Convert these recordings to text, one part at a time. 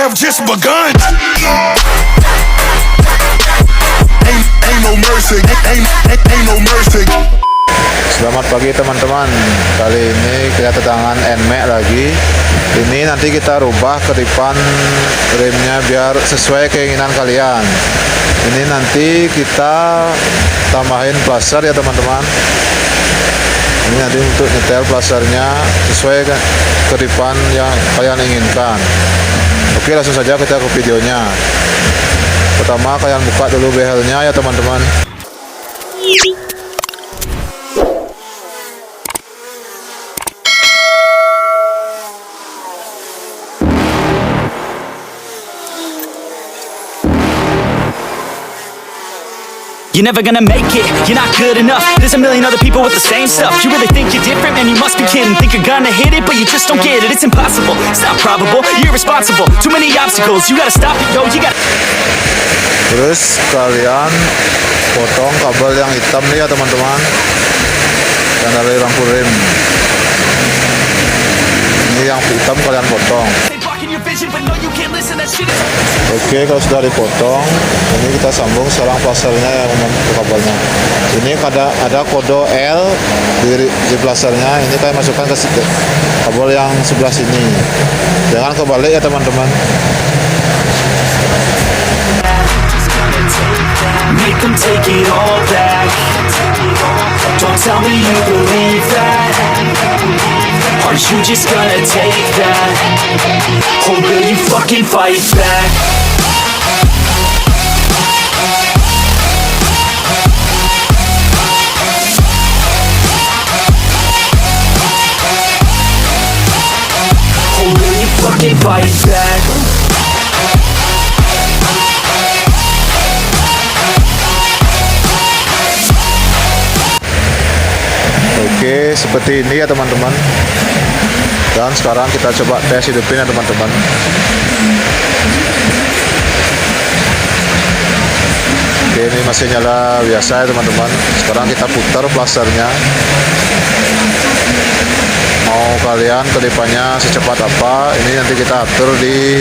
have just begun. Ain't no mercy, ain't no mercy. Selamat pagi teman-teman. Kali ini kita kedatangan NMAX lagi. Ini nanti kita rubah kedipan remnya biar sesuai keinginan kalian. Ini nanti kita tambahin plaster ya teman-teman. Ini nanti untuk nyetel plasternya sesuai kedipan yang kalian inginkan. Oke, langsung saja kita ke videonya. Pertama kalian buka dulu behelnya ya teman-teman. You're never gonna make it, you're not good enough. There's a million other people with the same stuff. You really think you're different, man, you must be kidding. Think you're gonna hit it, but you just don't get it. It's impossible, it's not probable, you're irresponsible. Too many obstacles, you gotta stop it, yo, you gotta. Terus kalian potong kabel yang hitam nih ya teman-teman, yang dari lampu rem. Ini yang hitam kalian potong. Oke, kalau sudah dipotong, ini kita sambung sekarang plasternya ya ke kabelnya. Ini ada kode L di plasternya. Ini kalian masukkan ke kabel yang sebelah sini. Jangan kebalik ya teman-teman. Make them take it all back. Don't tell me you believe that. Are you just gonna take that? Or will you fucking fight back? Or will you fucking fight back? Oke, seperti ini ya teman-teman. Dan sekarang kita coba tes hidupin ya teman-teman. Oke, ini masih nyala biasa ya teman-teman. Sekarang kita putar plasternya. Mau kalian kedipannya secepat apa, ini nanti kita atur di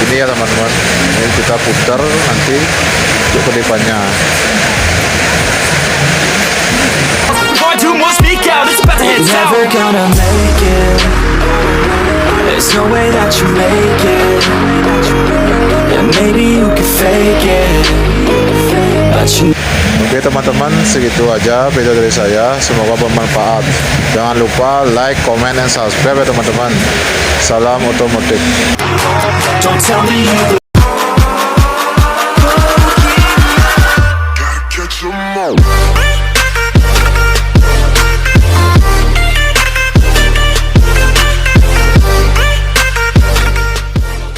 ini ya teman-teman. Ini kita putar nanti untuk kedipannya. Never gonna make it. There's no way that you make it. And maybe you can fake it, but you. Oke teman-teman, segitu aja video dari saya. Semoga bermanfaat. Jangan lupa like, comment, dan subscribe ya teman-teman. Salam otomotif. Don't tell me you